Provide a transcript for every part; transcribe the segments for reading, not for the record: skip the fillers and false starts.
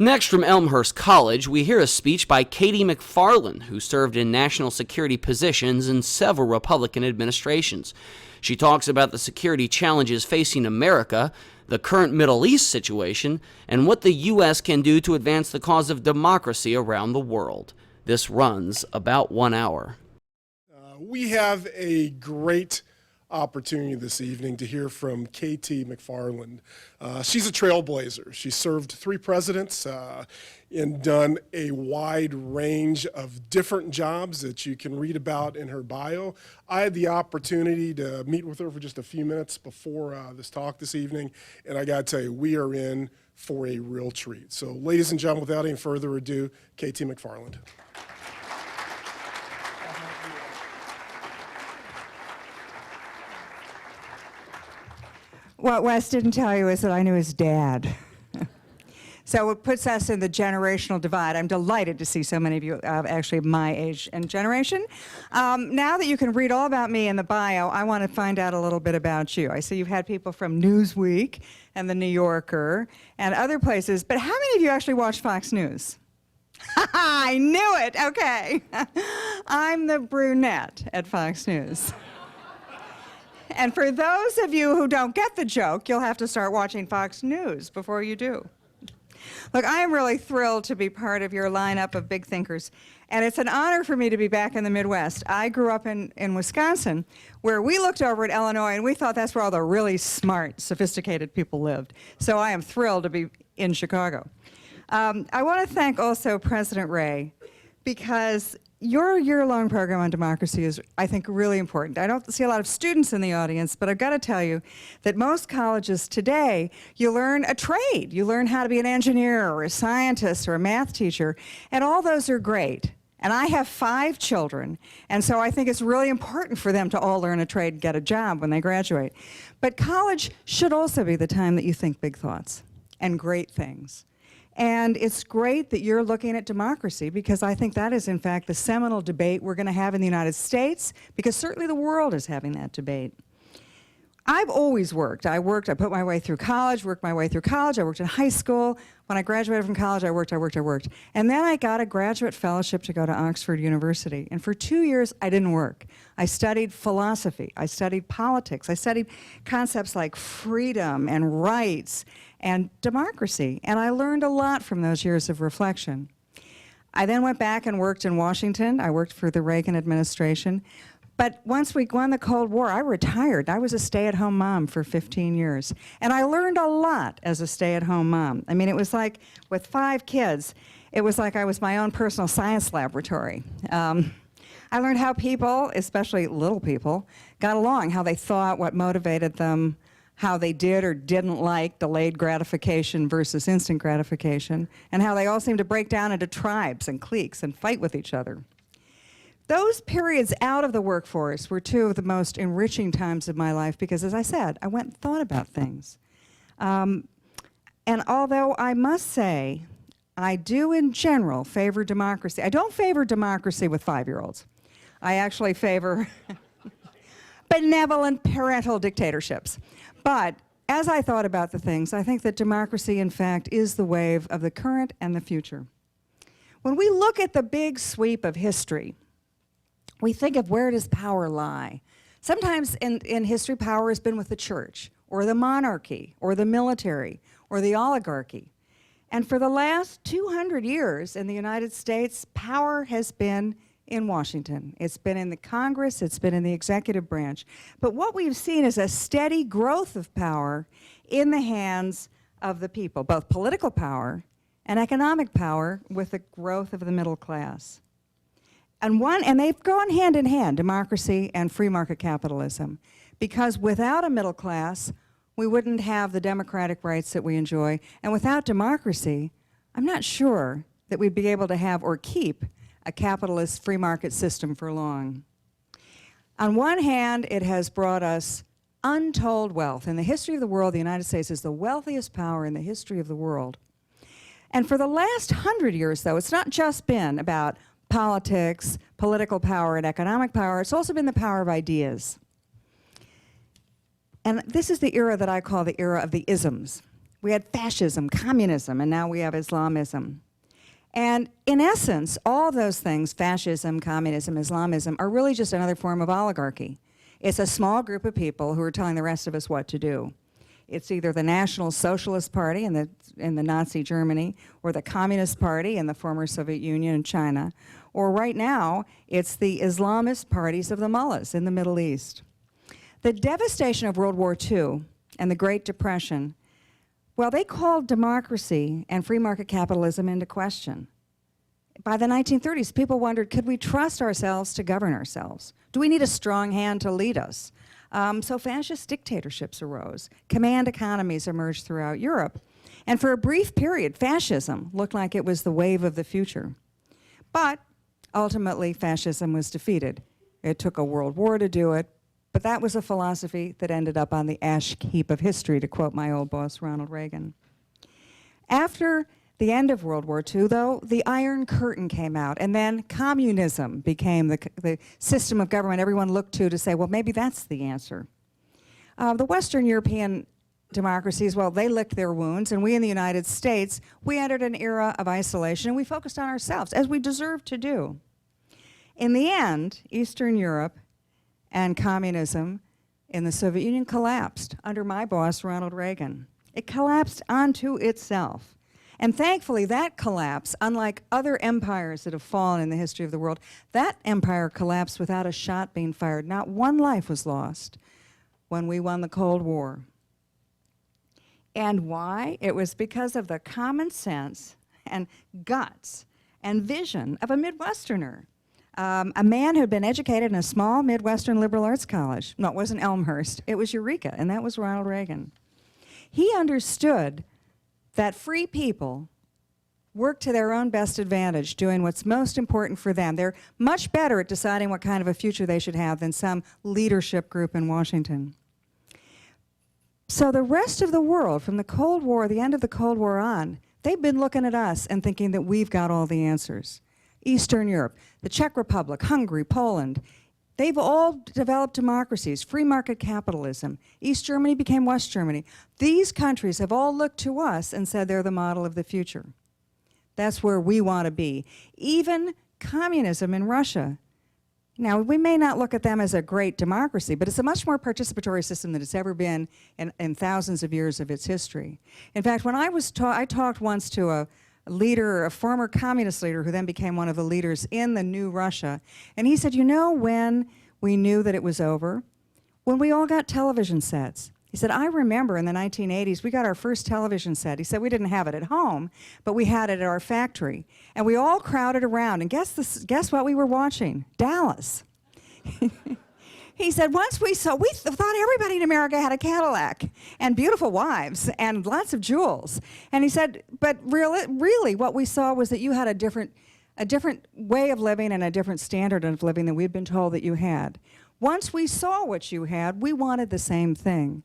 Next, from Elmhurst College, we hear a speech by Katie McFarland, who served in national security positions in several Republican administrations. She talks about the security challenges facing America, the current Middle East situation, and what the U.S. can do to advance the cause of democracy around the world. This runs about 1 hour. We have a great opportunity this evening to hear from KT McFarland. She's a trailblazer. She served 3 presidents and done a wide range of different jobs that you can read about in her bio. I had the opportunity to meet with her for just a few minutes before this talk this evening, and I gotta tell you, we are in for a real treat. So ladies and gentlemen, without any further ado, KT McFarland. What Wes didn't tell you is that I knew his dad. So it puts us in the generational divide. I'm delighted to see so many of you actually my age and generation. Now that you can read all about me in the bio, I want to find out a little bit about you. I see you've had people from Newsweek and The New Yorker and other places, but how many of you actually watch Fox News? I knew it, okay. I'm the brunette at Fox News. And for those of you who don't get the joke, you'll have to start watching Fox News before you do. Look, I am really thrilled to be part of your lineup of big thinkers, and it's an honor for me to be back in the Midwest. I grew up in Wisconsin, where we looked over at Illinois, and we thought that's where all the really smart, sophisticated people lived. So I am thrilled to be in Chicago. I want to thank also President Ray, because your year-long program on democracy is, I think, really important. I don't see a lot of students in the audience, but I've got to tell you that most colleges today, you learn a trade. You learn how to be an engineer or a scientist or a math teacher, and all those are great. And I have 5 children, and so I think it's really important for them to all learn a trade and get a job when they graduate. But college should also be the time that you think big thoughts and great things. And it's great that you're looking at democracy, because I think that is, in fact, the seminal debate we're going to have in the United States, because certainly the world is having that debate. I've always worked. I put my way through college, worked my way through college. I worked in high school. When I graduated from college, I worked. And then I got a graduate fellowship to go to Oxford University. And for 2 years, I didn't work. I studied philosophy. I studied politics. I studied concepts like freedom and rights and democracy. And I learned a lot from those years of reflection. I then went back and worked in Washington. I worked for the Reagan administration. But once we won the Cold War, I retired. I was a stay-at-home mom for 15 years. And I learned a lot as a stay-at-home mom. I mean, it was like, with 5 kids, it was like I was my own personal science laboratory. I learned how people, especially little people, got along, how they thought, what motivated them, how they did or didn't like delayed gratification versus instant gratification, and how they all seemed to break down into tribes and cliques and fight with each other. Those periods out of the workforce were 2 of the most enriching times of my life, because, as I said, I went and thought about things. And although I must say, I do in general favor democracy. I don't favor democracy with 5-year-olds. I actually favor benevolent parental dictatorships. But as I thought about the things, I think that democracy, in fact, is the wave of the current and the future. When we look at the big sweep of history, we think of, where does power lie? Sometimes in history, power has been with the church, or the monarchy, or the military, or the oligarchy. And for the last 200 years in the United States, power has been in Washington. It's been in the Congress, it's been in the executive branch. But what we've seen is a steady growth of power in the hands of the people, both political power and economic power, with the growth of the middle class. And they've gone hand in hand, democracy and free market capitalism, because without a middle class, we wouldn't have the democratic rights that we enjoy. And without democracy, I'm not sure that we'd be able to have or keep a capitalist free market system for long. On one hand, it has brought us untold wealth. In the history of the world, the United States is the wealthiest power in the history of the world. And for the last 100 years, though, it's not just been about politics, political power, and economic power. It's also been the power of ideas. And this is the era that I call the era of the isms. We had fascism, communism, and now we have Islamism. And in essence, all those things, fascism, communism, Islamism, are really just another form of oligarchy. It's a small group of people who are telling the rest of us what to do. It's either the National Socialist Party in the Nazi Germany, or the Communist Party in the former Soviet Union and China, or right now, it's the Islamist parties of the mullahs in the Middle East. The devastation of World War II and the Great Depression, well, they called democracy and free market capitalism into question. By the 1930s, people wondered, could we trust ourselves to govern ourselves? Do we need a strong hand to lead us? So fascist dictatorships arose. Command economies emerged throughout Europe. And for a brief period, fascism looked like it was the wave of the future. But ultimately, fascism was defeated. It took a world war to do it, but that was a philosophy that ended up on the ash heap of history, to quote my old boss, Ronald Reagan. After the end of World War II, though, the Iron Curtain came out, and then communism became the system of government everyone looked to say, well, maybe that's the answer. The Western European democracies, well, they licked their wounds, and we in the United States, we entered an era of isolation, and we focused on ourselves, as we deserve to do. In the end, Eastern Europe and communism in the Soviet Union collapsed under my boss, Ronald Reagan. It collapsed onto itself. And thankfully, that collapse, unlike other empires that have fallen in the history of the world, that empire collapsed without a shot being fired. Not one life was lost when we won the Cold War. And why? It was because of the common sense and guts and vision of a Midwesterner. A man who had been educated in a small Midwestern liberal arts college. No, it wasn't Elmhurst. It was Eureka, and that was Ronald Reagan. He understood that free people work to their own best advantage, doing what's most important for them. They're much better at deciding what kind of a future they should have than some leadership group in Washington. So the rest of the world, from the Cold War, the end of the Cold War on, they've been looking at us and thinking that we've got all the answers. Eastern Europe, the Czech Republic, Hungary, Poland, they've all developed democracies, free market capitalism. East Germany became West Germany. These countries have all looked to us and said they're the model of the future. That's where we want to be. Even communism in Russia. Now, we may not look at them as a great democracy, but it's a much more participatory system than it's ever been in thousands of years of its history. In fact, when I talked once to a leader, a former communist leader who then became one of the leaders in the new Russia, and he said, you know when we knew that it was over? When we all got television sets. He said, I remember in the 1980s, we got our first television set. He said, we didn't have it at home, but we had it at our factory. And we all crowded around, and guess what we were watching? Dallas. He said, once we thought everybody in America had a Cadillac and beautiful wives and lots of jewels. And he said, but really what we saw was that you had a different way of living and a different standard of living than we'd been told that you had. Once we saw what you had, we wanted the same thing.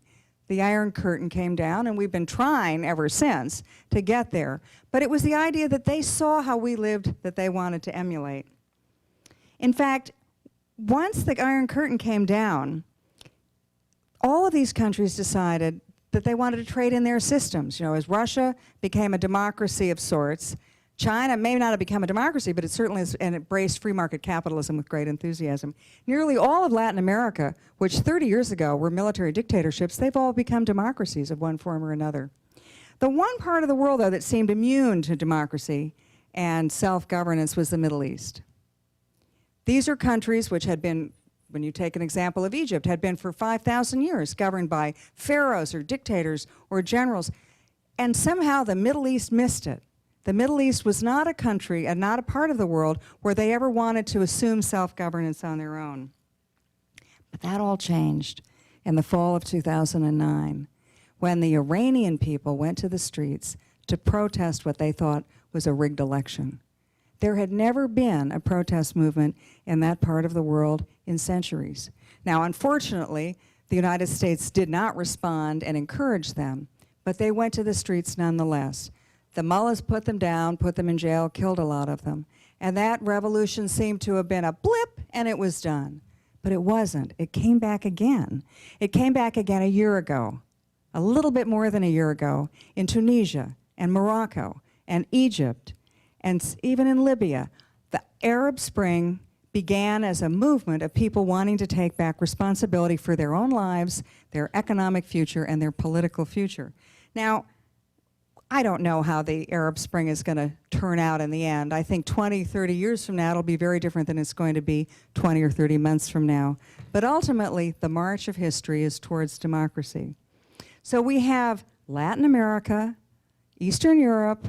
The Iron Curtain came down, and we've been trying ever since to get there. But it was the idea that they saw how we lived that they wanted to emulate. In fact, once the Iron Curtain came down, all of these countries decided that they wanted to trade in their systems. You know, as Russia became a democracy of sorts, China may not have become a democracy, but it certainly has embraced free market capitalism with great enthusiasm. Nearly all of Latin America, which 30 years ago were military dictatorships, they've all become democracies of one form or another. The one part of the world, though, that seemed immune to democracy and self-governance was the Middle East. These are countries which had been, when you take an example of Egypt, had been for 5,000 years governed by pharaohs or dictators or generals, and somehow the Middle East missed it. The Middle East was not a country and not a part of the world where they ever wanted to assume self-governance on their own. But that all changed in the fall of 2009 when the Iranian people went to the streets to protest what they thought was a rigged election. There had never been a protest movement in that part of the world in centuries. Now, unfortunately, the United States did not respond and encourage them, but they went to the streets nonetheless. The mullahs put them down, put them in jail, killed a lot of them. And that revolution seemed to have been a blip, and it was done. But it wasn't. It came back again. It came back again a year ago. a little bit more than a year ago, in Tunisia and Morocco and Egypt and even in Libya, the Arab Spring began as a movement of people wanting to take back responsibility for their own lives, their economic future, and their political future. Now, I don't know how the Arab Spring is going to turn out in the end. I think 20, 30 years from now, it'll be very different than it's going to be 20 or 30 months from now. But ultimately, the march of history is towards democracy. So we have Latin America, Eastern Europe,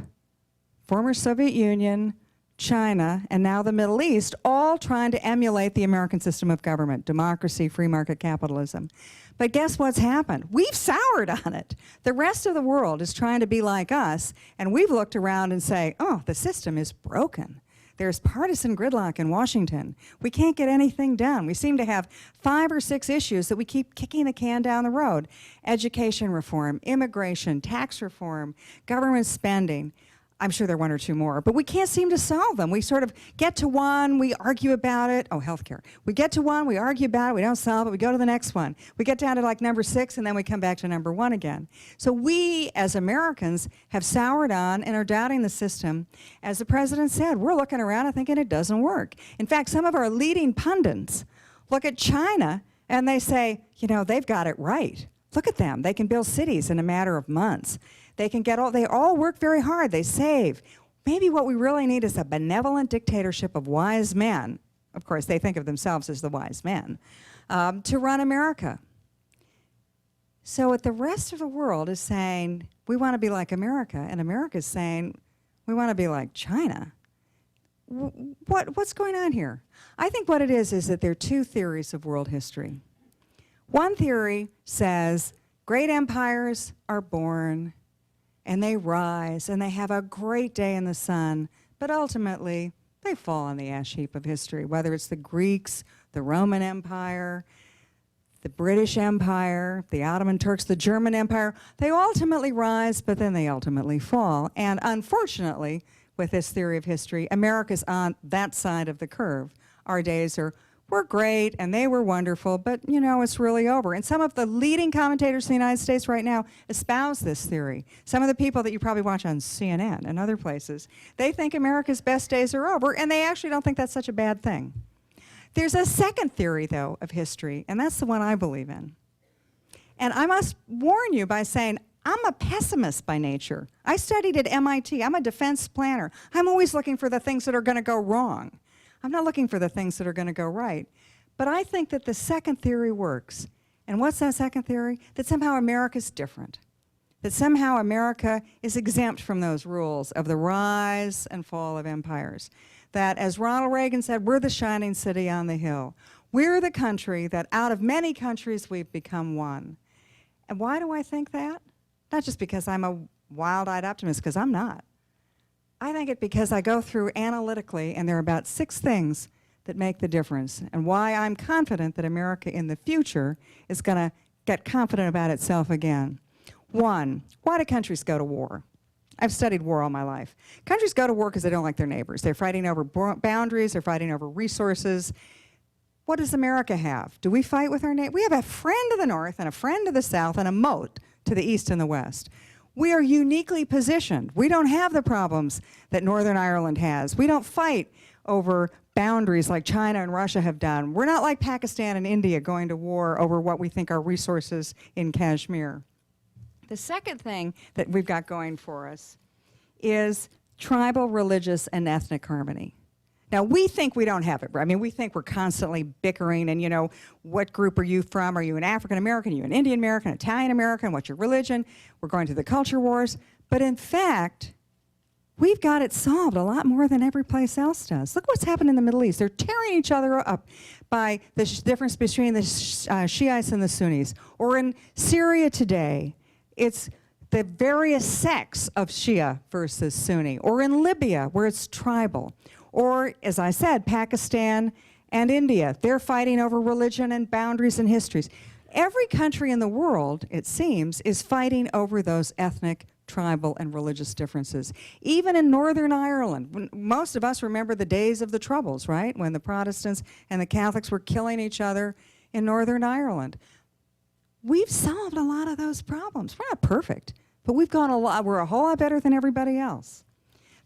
former Soviet Union, China, and now the Middle East, all trying to emulate the American system of government, democracy, free market capitalism. But guess what's happened? We've soured on it. The rest of the world is trying to be like us, and we've looked around and say, oh, the system is broken. There's partisan gridlock in Washington. We can't get anything done. We seem to have 5 or 6 issues that we keep kicking the can down the road. Education reform, immigration, tax reform, government spending. I'm sure there are 1 or 2 more, but we can't seem to solve them. We sort of get to one, we argue about it. Oh, healthcare. We get to one, we argue about it, we don't solve it, we go to the next one. We get down to like number 6, and then we come back to number 1 again. So we, as Americans, have soured on and are doubting the system. As the president said, we're looking around and thinking it doesn't work. In fact, some of our leading pundits look at China and they say, you know, they've got it right. Look at them. They can build cities in a matter of months. They all work very hard. They save. Maybe what we really need is a benevolent dictatorship of wise men. Of course, they think of themselves as the wise men, to run America. So what the rest of the world is saying, we want to be like America, and America's saying, we want to be like China. What's going on here? I think what it is that there are 2 theories of world history. One theory says great empires are born, and they rise, and they have a great day in the sun, but ultimately, they fall on the ash heap of history, whether it's the Greeks, the Roman Empire, the British Empire, the Ottoman Turks, the German Empire. They ultimately rise, but then they ultimately fall. And unfortunately, with this theory of history, America's on that side of the curve. Our days were great, and they were wonderful, but, you know, it's really over. And some of the leading commentators in the United States right now espouse this theory. Some of the people that you probably watch on CNN and other places, they think America's best days are over, and they actually don't think that's such a bad thing. There's a second theory, though, of history, and that's the one I believe in. And I must warn you by saying, I'm a pessimist by nature. I studied at MIT. I'm a defense planner. I'm always looking for the things that are going to go wrong. I'm not looking for the things that are going to go right. But I think that the second theory works. And what's that second theory? That somehow America's different. That somehow America is exempt from those rules of the rise and fall of empires. That, as Ronald Reagan said, we're the shining city on the hill. We're the country that out of many countries we've become one. And why do I think that? Not just because I'm a wild-eyed optimist, because I'm not. I think it because I go through analytically, and there are about 6 things that make the difference, and why I'm confident that America in the future is going to get confident about itself again. 1, why do countries go to war? I've studied war all my life. Countries go to war because they don't like their neighbors. They're fighting over boundaries. They're fighting over resources. What does America have? Do we fight with our neighbors? We have a friend of the north and a friend of the south and a moat to the east and the west. We are uniquely positioned. We don't have the problems that Northern Ireland has. We don't fight over boundaries like China and Russia have done. We're not like Pakistan and India going to war over what we think are resources in Kashmir. The second thing that we've got going for us is tribal, religious, and ethnic harmony. Now, we think we don't have it. I mean, we think we're constantly bickering and, you know, what group are you from? Are you an African American? Are you an Indian American, Italian American? What's your religion? We're going through the culture wars. But in fact, we've got it solved a lot more than every place else does. Look what's happened in the Middle East. They're tearing each other up by the difference between the Shiites and the Sunnis. Or in Syria today, it's the various sects of Shia versus Sunni. Or in Libya, where it's tribal. Or, as I said, Pakistan and India. They're fighting over religion and boundaries and histories. Every country in the world, it seems, is fighting over those ethnic, tribal, and religious differences. Even in Northern Ireland, most of us remember the days of the Troubles, right? When the Protestants and the Catholics were killing each other in Northern Ireland. we've solved a lot of those problems. We're not perfect, but we're a whole lot better than everybody else.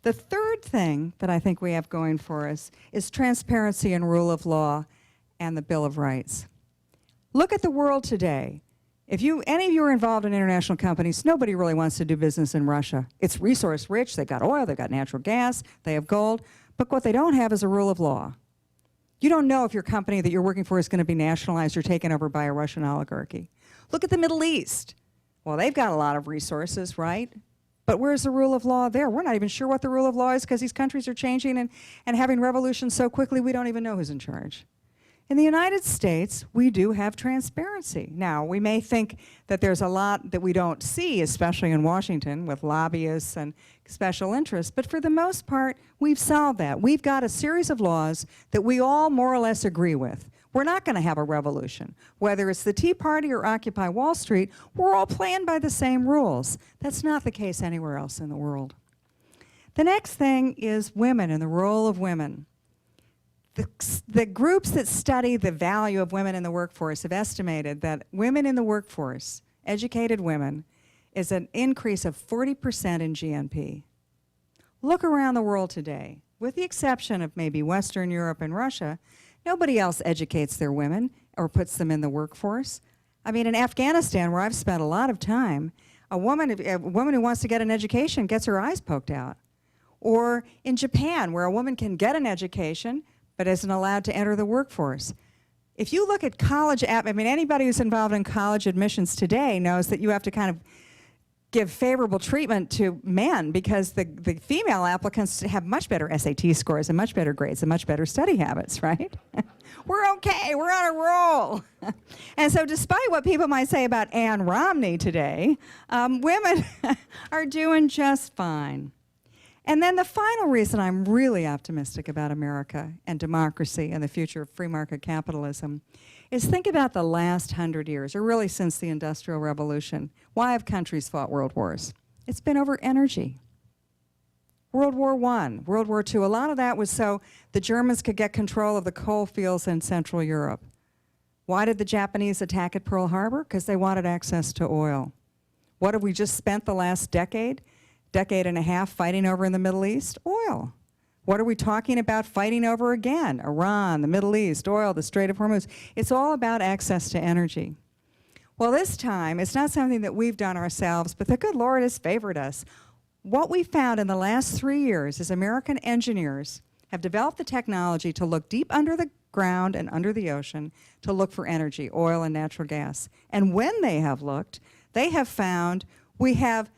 The third thing that I think we have going for us is transparency and rule of law and the Bill of Rights. Look at the world today. If any of you are involved in international companies, nobody really wants to do business in Russia. It's resource rich, they've got oil, they've got natural gas, they have gold, but what they don't have is a rule of law. You don't know if your company that you're working for is going to be nationalized or taken over by a Russian oligarchy. Look at the Middle East. Well, they've got a lot of resources, right? But where's the rule of law there? We're not even sure what the rule of law is because these countries are changing and having revolutions so quickly we don't even know who's in charge. In the United States, we do have transparency. Now, we may think that there's a lot that we don't see, especially in Washington with lobbyists and special interests, but for the most part, we've solved that. We've got a series of laws that we all more or less agree with. We're not going to have a revolution. Whether it's the Tea Party or Occupy Wall Street, we're all playing by the same rules. That's not the case anywhere else in the world. The next thing is women and the role of women. The groups that study the value of women in the workforce have estimated that women in the workforce, educated women, is an increase of 40% in GNP. Look around the world today. With the exception of maybe Western Europe and Russia, nobody else educates their women or puts them in the workforce. I mean, in Afghanistan, where I've spent a lot of time, a woman who wants to get an education gets her eyes poked out. Or in Japan, where a woman can get an education but isn't allowed to enter the workforce. If you look at college, anybody who's involved in college admissions today knows that you have to kind of give favorable treatment to men because the female applicants have much better SAT scores and much better grades and much better study habits, right? We're okay, we're on a roll. And so despite what people might say about Ann Romney today, women are doing just fine. And then the final reason I'm really optimistic about America and democracy and the future of free market capitalism is think about the last 100 years, or really since the Industrial Revolution. Why have countries fought world wars? It's been over energy. World War I, World War II, a lot of that was so the Germans could get control of the coal fields in Central Europe. Why did the Japanese attack at Pearl Harbor? Because they wanted access to oil. What have we just spent the last decade and a half fighting over in the Middle East? Oil. What are we talking about fighting over again? Iran, the Middle East, oil, the Strait of Hormuz. It's all about access to energy. Well, this time, it's not something that we've done ourselves, but the good Lord has favored us. What we found in the last 3 years is American engineers have developed the technology to look deep under the ground and under the ocean to look for energy, oil and natural gas. And when they have looked, they have found we have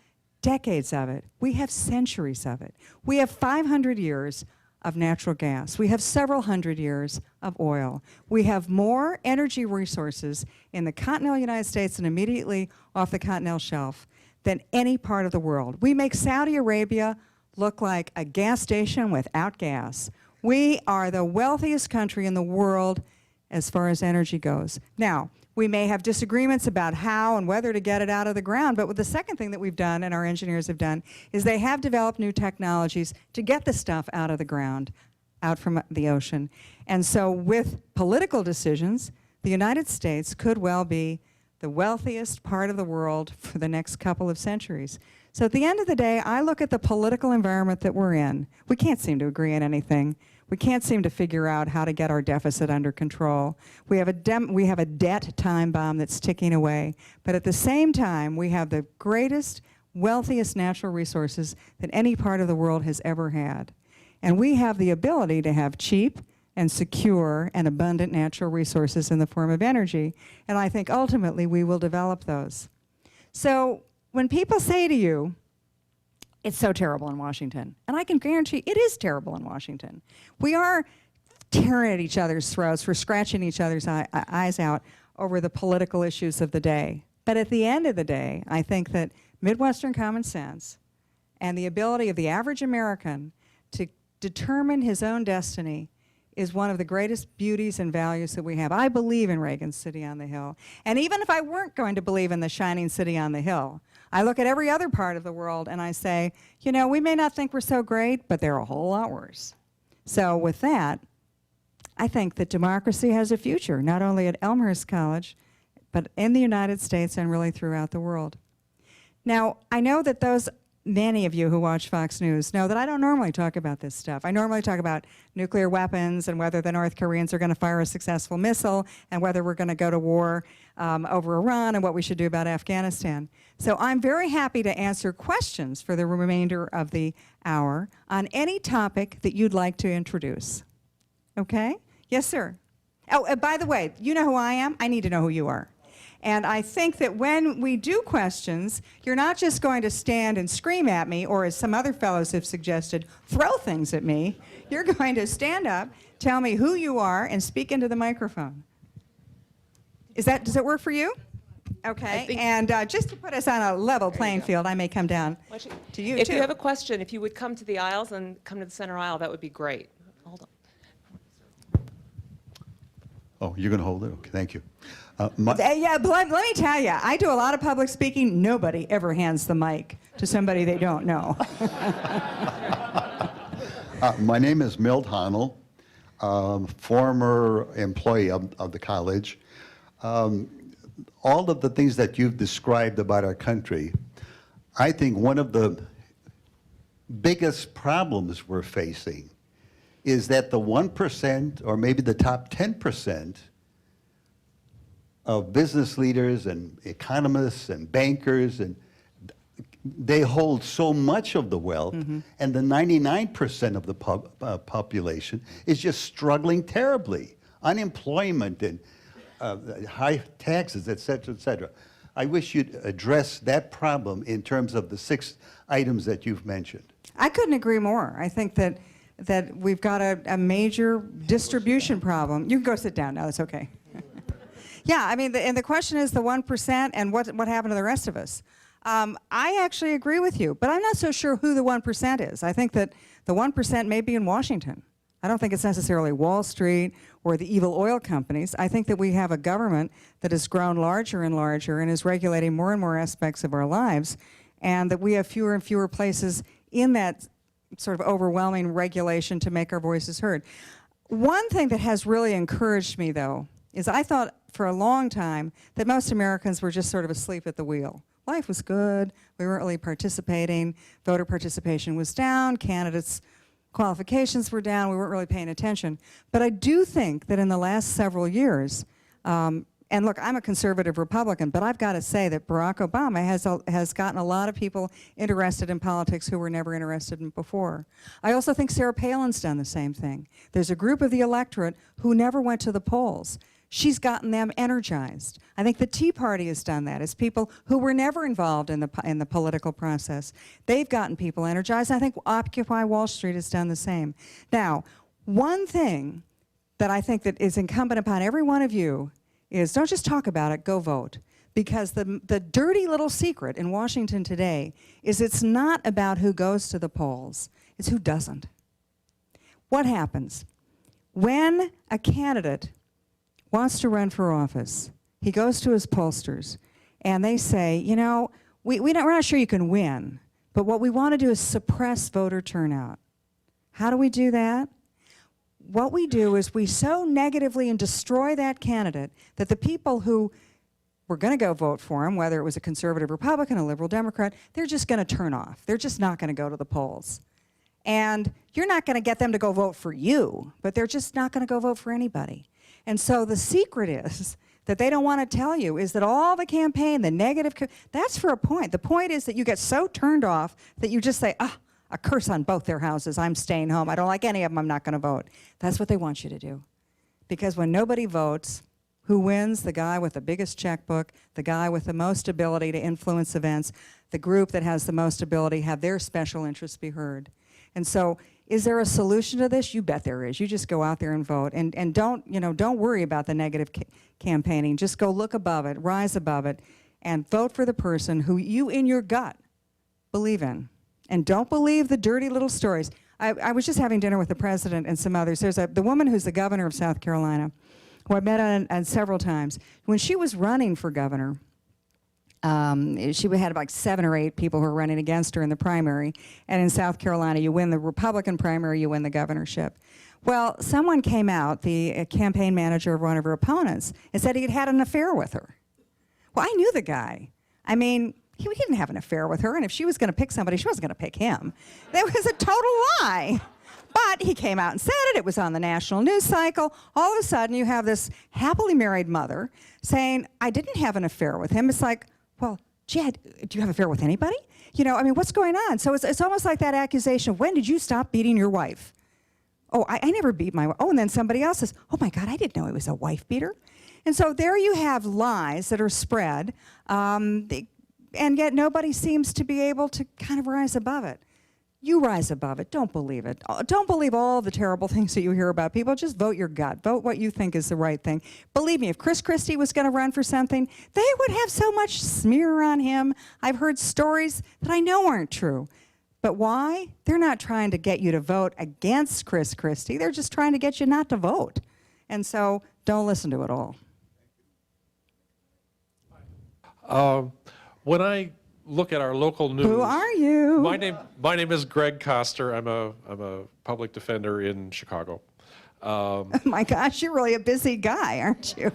decades of it. We have centuries of it. We have 500 years of natural gas. We have several hundred years of oil. We have more energy resources in the continental United States and immediately off the continental shelf than any part of the world. We make Saudi Arabia look like a gas station without gas. We are the wealthiest country in the world as far as energy goes. Now, we may have disagreements about how and whether to get it out of the ground, but the second thing that we've done and our engineers have done is they have developed new technologies to get the stuff out of the ground, out from the ocean. And so with political decisions, the United States could well be the wealthiest part of the world for the next couple of centuries. So at the end of the day, I look at the political environment that we're in. We can't seem to agree on anything. We can't seem to figure out how to get our deficit under control. We have a debt time bomb that's ticking away. But at the same time, we have the greatest, wealthiest natural resources that any part of the world has ever had. And we have the ability to have cheap and secure and abundant natural resources in the form of energy. And I think ultimately we will develop those. So when people say to you, it's so terrible in Washington. And I can guarantee it is terrible in Washington. We are tearing at each other's throats. We're scratching each other's eyes out over the political issues of the day. But at the end of the day, I think that Midwestern common sense and the ability of the average American to determine his own destiny is one of the greatest beauties and values that we have. I believe in Reagan's City on the Hill. And even if I weren't going to believe in the shining city on the hill, I look at every other part of the world and I say, you know, we may not think we're so great, but they're a whole lot worse. So with that, I think that democracy has a future, not only at Elmhurst College, but in the United States and really throughout the world. Now, I know that many of you who watch Fox News know that I don't normally talk about this stuff. I normally talk about nuclear weapons and whether the North Koreans are going to fire a successful missile and whether we're going to go to war over Iran and what we should do about Afghanistan. So I'm very happy to answer questions for the remainder of the hour on any topic that you'd like to introduce. Okay? Yes, sir. Oh, by the way, you know who I am? I need to know who you are. And I think that when we do questions, you're not just going to stand and scream at me, or as some other fellows have suggested, throw things at me. You're going to stand up, tell me who you are, and speak into the microphone. Does that work for you? Okay. And just to put us on a level playing field, I may come down to you, If too. you have a question, if you would come to the aisles and come to the center aisle, that would be great. Hold on. Oh, you're going to hold it? Okay, thank you. Yeah, but let me tell you, I do a lot of public speaking. Nobody ever hands the mic to somebody they don't know. My name is Milt Honnell, former employee of the college. All of the things that you've described about our country, I think one of the biggest problems we're facing is that the 1% or maybe the top 10% of business leaders and economists and bankers, and they hold so much of the wealth, and the 99% of the population is just struggling terribly. Unemployment and high taxes, et cetera, et cetera. I wish you'd address that problem in terms of the 6 items that you've mentioned. I couldn't agree more. I think that we've got a major distribution problem. You can go sit down now, it's okay. Yeah, I mean, and the question is the 1% and what happened to the rest of us. I actually agree with you, but I'm not so sure who the 1% is. I think that the 1% may be in Washington. I don't think it's necessarily Wall Street or the evil oil companies. I think that we have a government that has grown larger and larger and is regulating more and more aspects of our lives, and that we have fewer and fewer places in that sort of overwhelming regulation to make our voices heard. One thing that has really encouraged me, though, is I thought for a long time that most Americans were just sort of asleep at the wheel. Life was good, we weren't really participating, voter participation was down, candidates' qualifications were down, we weren't really paying attention. But I do think that in the last several years, and look, I'm a conservative Republican, but I've got to say that Barack Obama has gotten a lot of people interested in politics who were never interested in before. I also think Sarah Palin's done the same thing. There's a group of the electorate who never went to the polls. She's gotten them energized. I think the Tea Party has done that. It's people who were never involved in the political process. They've gotten people energized. I think Occupy Wall Street has done the same. Now, one thing that I think that is incumbent upon every one of you is don't just talk about it, go vote. Because the dirty little secret in Washington today is it's not about who goes to the polls, it's who doesn't. What happens? When a candidate wants to run for office, he goes to his pollsters and they say, you know, we're not sure you can win, but what we want to do is suppress voter turnout. How do we do that? What we do is we so negatively and destroy that candidate that the people who were going to go vote for him, whether it was a conservative Republican, a liberal Democrat, they're just going to turn off. They're just not going to go to the polls. And you're not going to get them to go vote for you, but they're just not going to go vote for anybody. And so the secret is that they don't want to tell you is that all the campaign, the negative, that's for a point. The point is that you get so turned off that you just say, a curse on both their houses, I'm staying home, I don't like any of them, I'm not going to vote. That's what they want you to do. Because when nobody votes, who wins? The guy with the biggest checkbook, the guy with the most ability to influence events, the group that has the most ability to have their special interests be heard. And so, is there a solution to this? You bet there is. You just go out there and vote, and don't worry about the negative campaigning. Just go look above it, rise above it, and vote for the person who you in your gut believe in. And don't believe the dirty little stories. I was just having dinner with the president and some others. There's the woman who's the governor of South Carolina, who I met on several times. When she was running for governor, she had like 7 or 8 people who were running against her in the primary. And in South Carolina, you win the Republican primary, you win the governorship. Well, someone came out, the campaign manager of one of her opponents, and said he'd had an affair with her. Well, I knew the guy. I mean, he didn't have an affair with her, and if she was going to pick somebody, she wasn't going to pick him. That was a total lie. But he came out and said it. It was on the national news cycle. All of a sudden, you have this happily married mother saying, I didn't have an affair with him. It's like, well, gee, do you have an affair with anybody? You know, I mean, what's going on? So it's almost like that accusation, when did you stop beating your wife? Oh, I never beat my wife. Oh, and then somebody else says, oh my God, I didn't know he was a wife beater. And so there you have lies that are spread, and yet nobody seems to be able to kind of rise above it. You rise above it. Don't believe it. Don't believe all the terrible things that you hear about people. Just vote your gut. Vote what you think is the right thing. Believe me, if Chris Christie was going to run for something, they would have so much smear on him. I've heard stories that I know aren't true. But why? They're not trying to get you to vote against Chris Christie. They're just trying to get you not to vote. And so don't listen to it all. When I look at our local news. Who are you? My name is Greg Koster. I'm a public defender in Chicago. Oh my gosh, you're really a busy guy, aren't you?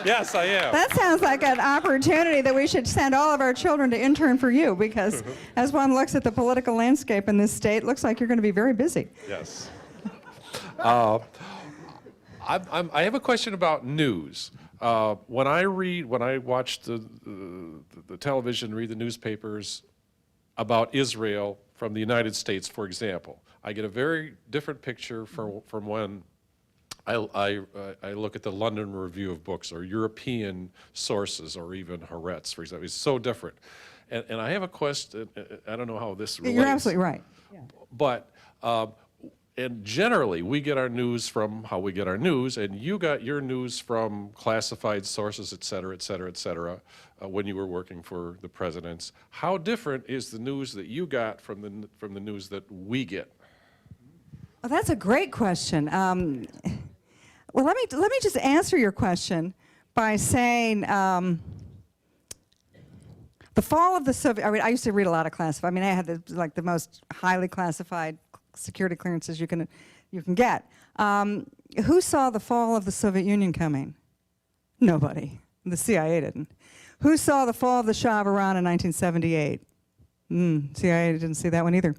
Yes, I am. That sounds like an opportunity that we should send all of our children to intern for you, because as one looks at the political landscape in this state, it looks like you're going to be very busy. Yes. I have a question about news. When I watch the television, read the newspapers about Israel from the United States, for example, I get a very different picture from when I look at the London Review of Books or European sources or even Haaretz, for example. It's so different. And I have a question. I don't know how this relates. You're absolutely right. Yeah. But and generally, we get our news from how we get our news, and you got your news from classified sources, et cetera, when you were working for the presidents. How different is the news that you got from the news that we get? Well, that's a great question. Well, let me just answer your question by saying the fall of the Soviet. I mean, I used to read a lot of classified. I mean, I had the most highly classified security clearances you can get. Who saw the fall of the Soviet Union coming? Nobody. The CIA didn't. Who saw the fall of the Shah of Iran in 1978? CIA didn't see that one either.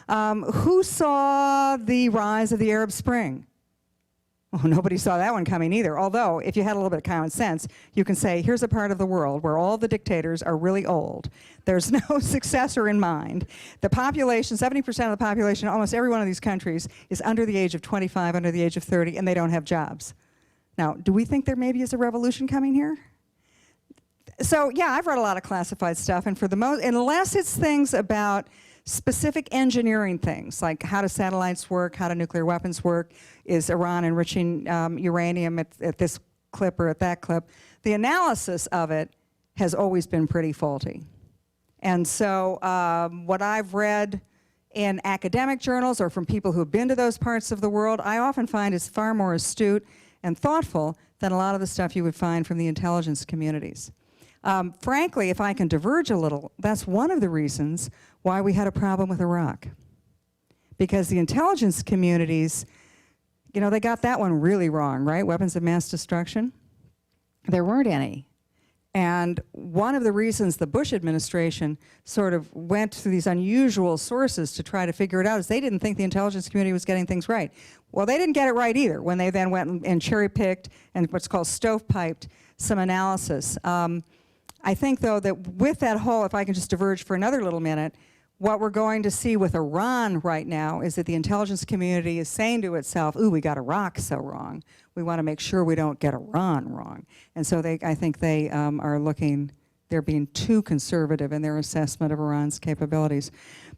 Who saw the rise of the Arab Spring? Oh, nobody saw that one coming either. Although, if you had a little bit of common sense, you can say, here's a part of the world where all the dictators are really old. There's no successor in mind. The population, 70% of the population in almost every one of these countries is under the age of 25, under the age of 30, and they don't have jobs. Now, do we think there maybe is a revolution coming here? So, yeah, I've read a lot of classified stuff, and for the most, unless it's things about specific engineering things, like how do satellites work, how do nuclear weapons work, is Iran enriching uranium at this clip or at that clip, the analysis of it has always been pretty faulty. And so what I've read in academic journals or from people who've been to those parts of the world, I often find is far more astute and thoughtful than a lot of the stuff you would find from the intelligence communities. Frankly, if I can diverge a little, that's one of the reasons why we had a problem with Iraq. Because the intelligence communities, you know, they got that one really wrong, right? Weapons of mass destruction. There weren't any. And one of the reasons the Bush administration sort of went through these unusual sources to try to figure it out is they didn't think the intelligence community was getting things right. Well, they didn't get it right either when they then went and cherry-picked and what's called stovepiped some analysis. I think, though, that with that whole, if I can just diverge for another little minute, what we're going to see with Iran right now is that the intelligence community is saying to itself, ooh, we got Iraq so wrong. We want to make sure we don't get Iran wrong. And so I think they are looking, they're being too conservative in their assessment of Iran's capabilities.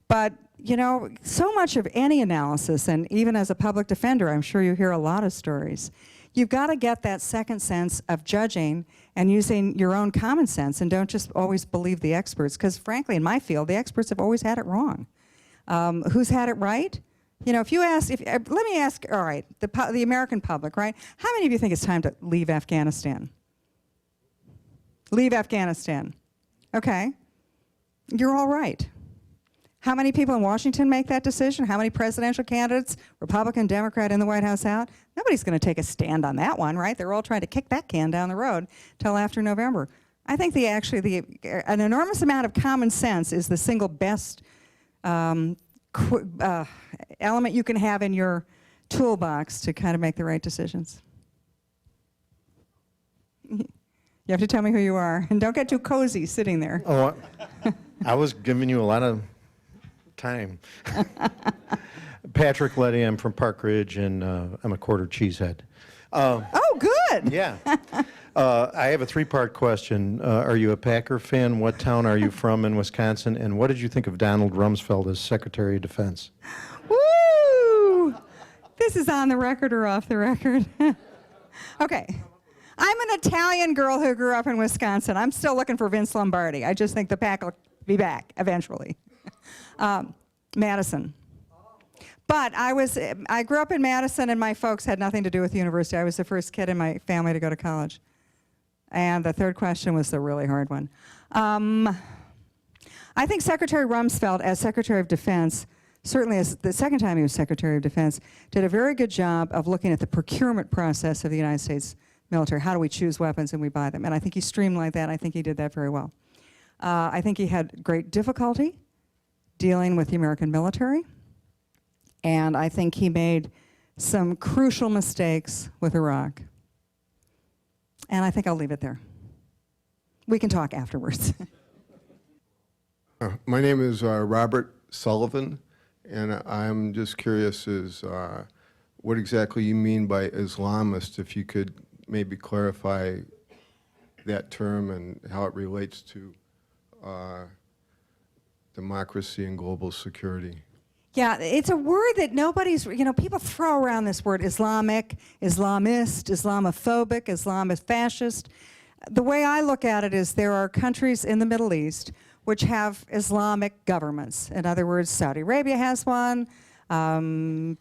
But, you know, so much of any analysis, and even as a public defender, I'm sure you hear a lot of stories, you've got to get that second sense of judging and using your own common sense, and don't just always believe the experts, because frankly, in my field, the experts have always had it wrong. Who's had it right? You know, if you ask, let me ask, all right, the American public, right? How many of you think it's time to leave Afghanistan? Leave Afghanistan. Okay. You're all right. How many people in Washington make that decision? How many presidential candidates, Republican, Democrat, in the White House out? Nobody's going to take a stand on that one, right? They're all trying to kick that can down the road till after November. I think an enormous amount of common sense is the single best element you can have in your toolbox to kind of make the right decisions. You have to tell me who you are, and don't get too cozy sitting there. Oh, I was giving you a lot of time. Patrick Letty, I'm from Park Ridge, and I'm a quarter cheesehead. Oh, good. Yeah. I have a three-part question. Are you a Packer fan? What town are you from in Wisconsin? And what did you think of Donald Rumsfeld as Secretary of Defense? Woo! This is on the record or off the record? Okay. I'm an Italian girl who grew up in Wisconsin. I'm still looking for Vince Lombardi. I just think the Pack will be back eventually. Madison. But I grew up in Madison, and my folks had nothing to do with the university. I was the first kid in my family to go to college. And the third question was the really hard one. I think Secretary Rumsfeld, as Secretary of Defense, certainly as the second time he was Secretary of Defense, did a very good job of looking at the procurement process of the United States military. How do we choose weapons and we buy them? And I think he streamlined that. I think he did that very well. I think he had great difficulty dealing with the American military. And I think he made some crucial mistakes with Iraq. And I think I'll leave it there. We can talk afterwards. My name is Robert Sullivan, and I'm just curious what exactly you mean by Islamist, if you could maybe clarify that term and how it relates to democracy and global security. Yeah, it's a word that people throw around this word: Islamic, Islamist, Islamophobic, Islamist fascist. The way I look at it is there are countries in the Middle East which have Islamic governments. In other words, Saudi Arabia has one.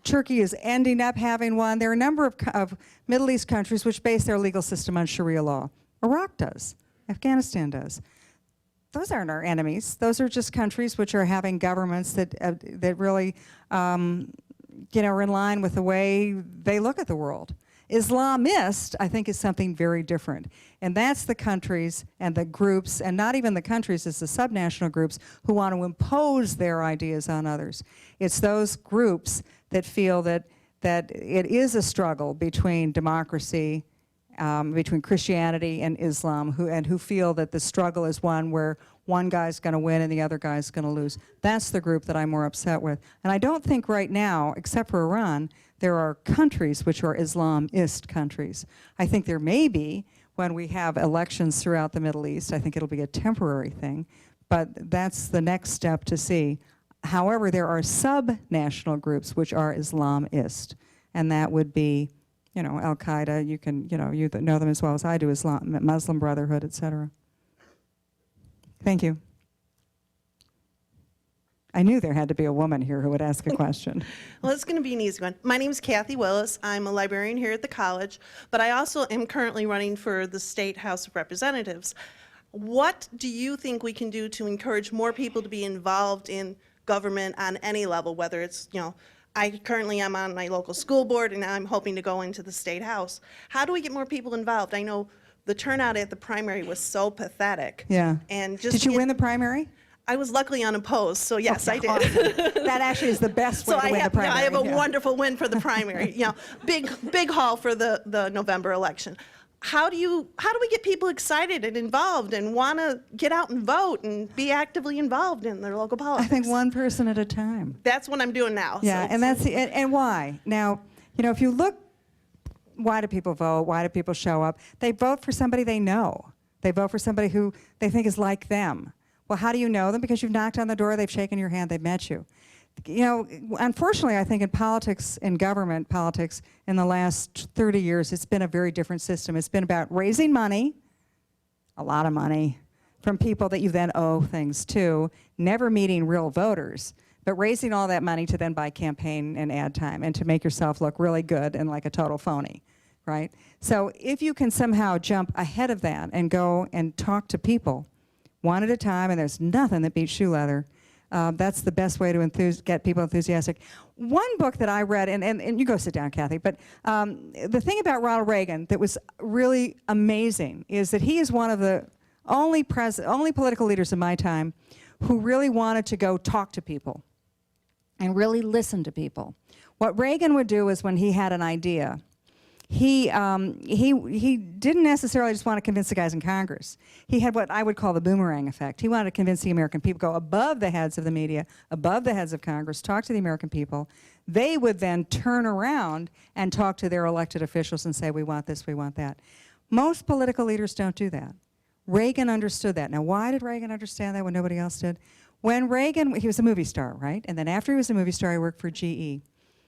Turkey is ending up having one. There are a number of Middle East countries which base their legal system on Sharia law. Iraq does. Afghanistan does. Those aren't our enemies. Those are just countries which are having governments that really, are in line with the way they look at the world. Islamist, I think, is something very different. And that's the countries and the groups, and not even the countries, it's the subnational groups who want to impose their ideas on others. It's those groups that feel that it is a struggle between democracy, between Christianity and Islam, who feel that the struggle is one where one guy's going to win and the other guy's going to lose. That's the group that I'm more upset with. And I don't think right now, except for Iran, there are countries which are Islamist countries. I think there may be when we have elections throughout the Middle East. I think it'll be a temporary thing, but that's the next step to see. However, there are sub-national groups which are Islamist, and that would be, Al-Qaeda. You can, you know them as well as I do, Muslim Brotherhood, etc. Thank you. I knew there had to be a woman here who would ask a question. Well, it's going to be an easy one. My name is Kathy Willis. I'm a librarian here at the college, but I also am currently running for the State House of Representatives. What do you think we can do to encourage more people to be involved in government on any level, whether it's, I currently am on my local school board, and now I'm hoping to go into the State House. How do we get more people involved? I know the turnout at the primary was so pathetic. Yeah. And just Did you win the primary? I was luckily unopposed, so yes, Okay, I did. awesome. That actually is the best way to win the primary. I have a yeah. wonderful win for the primary. Big haul for the November election. How do we get people excited and involved and want to get out and vote and be actively involved in their local politics? I think one person at a time. That's what I'm doing now. Yeah, and and why? Now, if you look, why do people vote? Why do people show up? They vote for somebody they know. They vote for somebody who they think is like them. Well, how do you know them? Because you've knocked on the door, they've shaken your hand, they've met you. Unfortunately, I think in politics, in government politics, in the last 30 years, it's been a very different system. It's been about raising money, a lot of money, from people that you then owe things to, never meeting real voters, but raising all that money to then buy campaign and ad time and to make yourself look really good and like a total phony, right? So if you can somehow jump ahead of that and go and talk to people one at a time, and there's nothing that beats shoe leather, That's the best way to get people enthusiastic. One book that I read, and you go sit down, Kathy, but the thing about Ronald Reagan that was really amazing is that he is one of the only political leaders of my time who really wanted to go talk to people and really listen to people. What Reagan would do is when he had an idea, he didn't necessarily just want to convince the guys in Congress. He had what I would call the boomerang effect. He wanted to convince the American people, go above the heads of the media, above the heads of Congress, talk to the American people. They would then turn around and talk to their elected officials and say, we want this, we want that. Most political leaders don't do that. Reagan understood that. Now, why did Reagan understand that when nobody else did? When Reagan, he was a movie star, right? And then after he was a movie star, he worked for GE.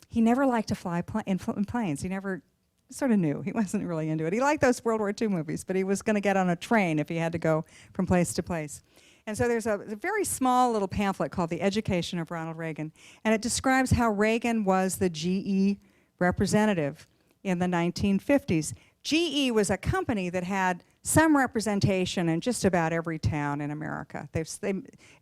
He never liked to fly in planes. He never sort of knew. He wasn't really into it. He liked those World War II movies, but he was going to get on a train if he had to go from place to place. And so there's a very small little pamphlet called The Education of Ronald Reagan, and it describes how Reagan was the GE representative in the 1950s. GE was a company that had some representation in just about every town in America.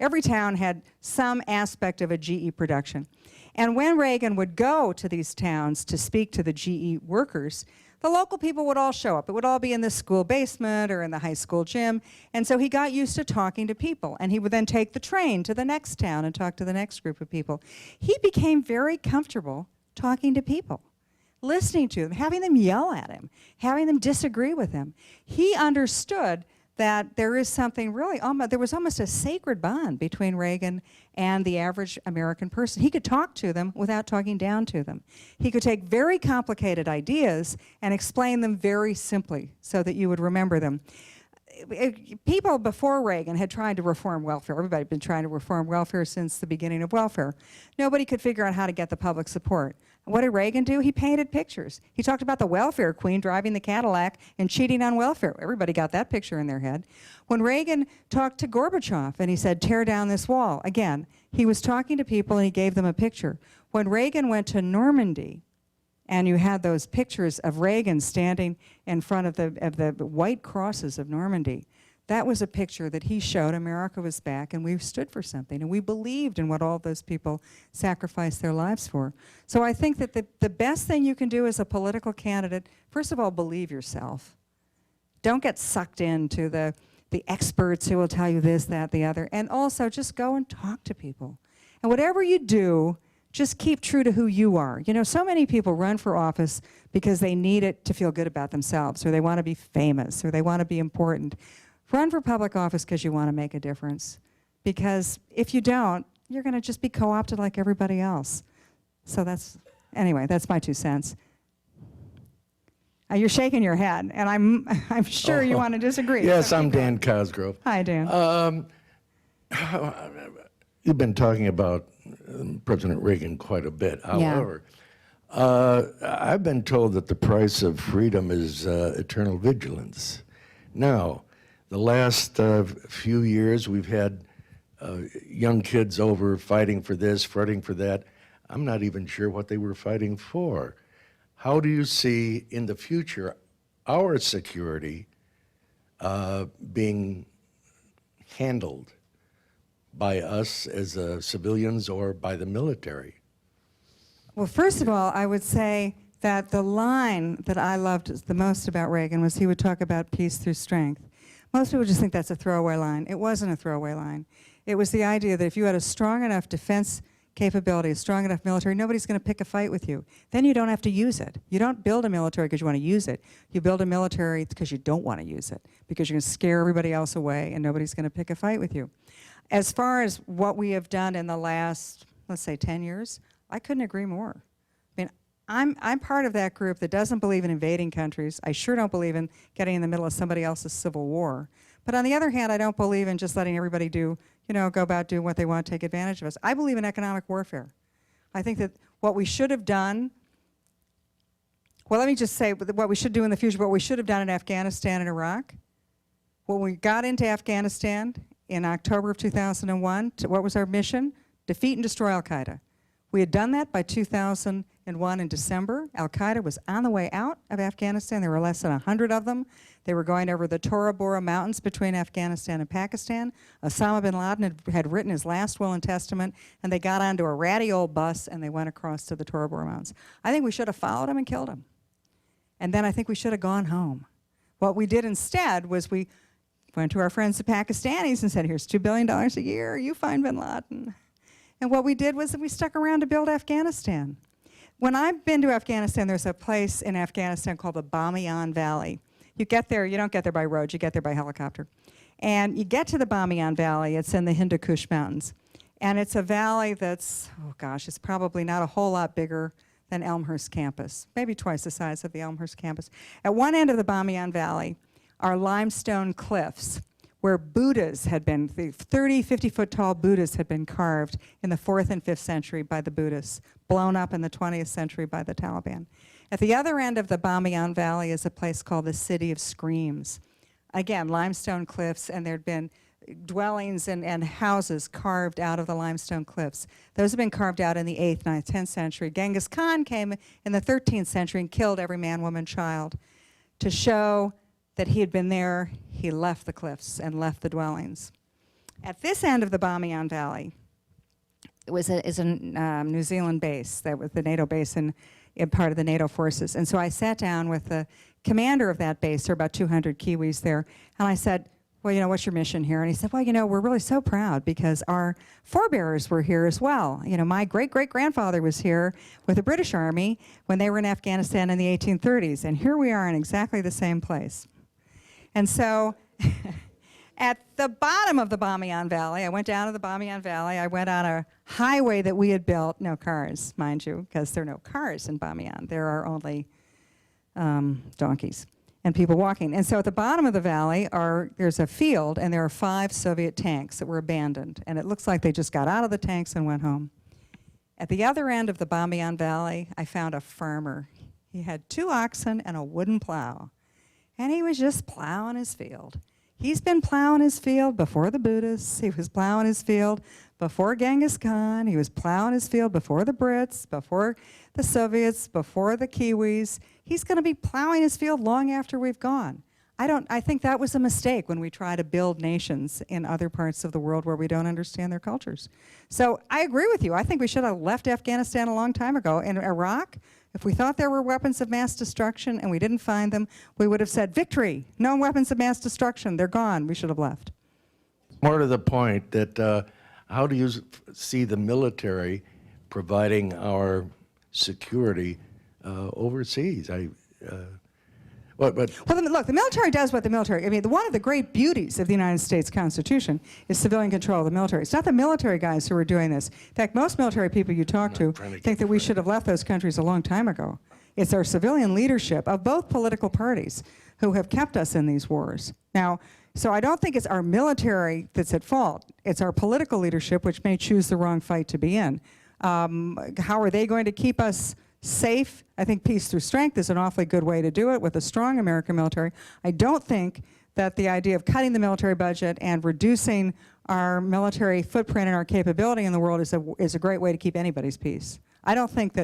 Every town had some aspect of a GE production. And when Reagan would go to these towns to speak to the GE workers, the local people would all show up. It would all be in the school basement or in the high school gym. And so he got used to talking to people. And he would then take the train to the next town and talk to the next group of people. He became very comfortable talking to people, listening to them, having them yell at him, having them disagree with him. He understood that there is something really, there was almost a sacred bond between Reagan and the average American person. He could talk to them without talking down to them. He could take very complicated ideas and explain them very simply so that you would remember them. People before Reagan had tried to reform welfare. Everybody had been trying to reform welfare since the beginning of welfare. Nobody could figure out how to get the public support. What did Reagan do? He painted pictures. He talked about the welfare queen driving the Cadillac and cheating on welfare. Everybody got that picture in their head. When Reagan talked to Gorbachev and he said, tear down this wall, again, he was talking to people and he gave them a picture. When Reagan went to Normandy, and you had those pictures of Reagan standing in front of the white crosses of Normandy, that was a picture that he showed America was back and we stood for something and we believed in what all those people sacrificed their lives for. So I think that the best thing you can do as a political candidate, first of all, believe yourself. Don't get sucked into the experts who will tell you this, that, the other, and also just go and talk to people. And whatever you do, just keep true to who you are. You know, so many people run for office because they need it to feel good about themselves, or they want to be famous, or they want to be important. Run for public office because you want to make a difference. Because if you don't, you're going to just be co-opted like everybody else. So anyway, that's my 2 cents. You're shaking your head, and I'm sure you want to disagree. Yes, I'm Dan Cosgrove. Hi, Dan. You've been talking about President Reagan quite a bit. However, I've been told that the price of freedom is eternal vigilance. Now, the last few years, we've had young kids over fighting for this, fighting for that. I'm not even sure what they were fighting for. How do you see in the future our security being handled by us as civilians or by the military? Well, first of all, I would say that the line that I loved the most about Reagan was he would talk about peace through strength. Most people just think that's a throwaway line. It wasn't a throwaway line. It was the idea that if you had a strong enough defense capability, a strong enough military, nobody's going to pick a fight with you. Then you don't have to use it. You don't build a military because you want to use it. You build a military because you don't want to use it, because you're going to scare everybody else away and nobody's going to pick a fight with you. As far as what we have done in the last, let's say, 10 years, I couldn't agree more. I mean, I'm part of that group that doesn't believe in invading countries. I sure don't believe in getting in the middle of somebody else's civil war. But on the other hand, I don't believe in just letting everybody go about doing what they want, take advantage of us. I believe in economic warfare. I think that what we should have done, well, let me just say what we should do in the future, what we should have done in Afghanistan and Iraq. When we got into Afghanistan in October of 2001, what was our mission? Defeat and destroy al-Qaeda. We had done that by 2003. and one in December. Al-Qaeda was on the way out of Afghanistan. There were less than 100 of them. They were going over the Tora Bora Mountains between Afghanistan and Pakistan. Osama bin Laden had written his last will and testament, and they got onto a ratty old bus and they went across to the Tora Bora Mountains. I think we should have followed him and killed him. And then I think we should have gone home. What we did instead was we went to our friends the Pakistanis and said, here's $2 billion a year, you find bin Laden. And what we did was that we stuck around to build Afghanistan. When I've been to Afghanistan, there's a place in Afghanistan called the Bamiyan Valley. You get there, you don't get there by road, you get there by helicopter. And you get to the Bamiyan Valley, it's in the Hindu Kush Mountains. And it's a valley that's, oh gosh, it's probably not a whole lot bigger than Elmhurst campus, maybe twice the size of the Elmhurst campus. At one end of the Bamiyan Valley are limestone cliffs where Buddhas had been, the 30, 50-foot tall Buddhas had been carved in the 4th and 5th century by the Buddhists, blown up in the 20th century by the Taliban. At the other end of the Bamiyan Valley is a place called the City of Screams. Again, limestone cliffs, and there'd been dwellings and houses carved out of the limestone cliffs. Those have been carved out in the 8th, 9th, 10th century. Genghis Khan came in the 13th century and killed every man, woman, child. To show that he had been there, he left the cliffs and left the dwellings. At this end of the Bamiyan Valley, it was a New Zealand base, that was the NATO base in part of the NATO forces. And so I sat down with the commander of that base, there were about 200 Kiwis there, and I said, well, you know, what's your mission here? And he said, well, you know, we're really so proud because our forebears were here as well. You know, my great-great-grandfather was here with the British Army when they were in Afghanistan in the 1830s, and here we are in exactly the same place. And so at the bottom of the Bamiyan Valley, I went down to the Bamiyan Valley, I went on a highway that we had built, no cars, mind you, because there are no cars in Bamiyan. There are only donkeys and people walking. And so at the bottom of the valley there's a field, and there are 5 Soviet tanks that were abandoned. And it looks like they just got out of the tanks and went home. At the other end of the Bamiyan Valley, I found a farmer. He had 2 oxen and a wooden plow. And he was just plowing his field. He's been plowing his field before the Buddhists. He was plowing his field before Genghis Khan. He was plowing his field before the Brits, before the Soviets, before the Kiwis. He's going to be plowing his field long after we've gone. I think that was a mistake when we try to build nations in other parts of the world where we don't understand their cultures. So I agree with you. I think we should have left Afghanistan a long time ago. In Iraq, if we thought there were weapons of mass destruction and we didn't find them, we would have said, victory, no weapons of mass destruction, they're gone, we should have left. More to the point, that how do you see the military providing our security overseas? Well, look, the military does what the military, I mean, one of the great beauties of the United States Constitution is civilian control of the military. It's not the military guys who are doing this. In fact, most military people you talk to think that we should have left those countries a long time ago. It's our civilian leadership of both political parties who have kept us in these wars. Now, so I don't think it's our military that's at fault. It's our political leadership which may choose the wrong fight to be in. How are they going to keep us safe? I think peace through strength is an awfully good way to do it with a strong American military. I don't think that the idea of cutting the military budget and reducing our military footprint and our capability in the world is a great way to keep anybody's peace. I don't think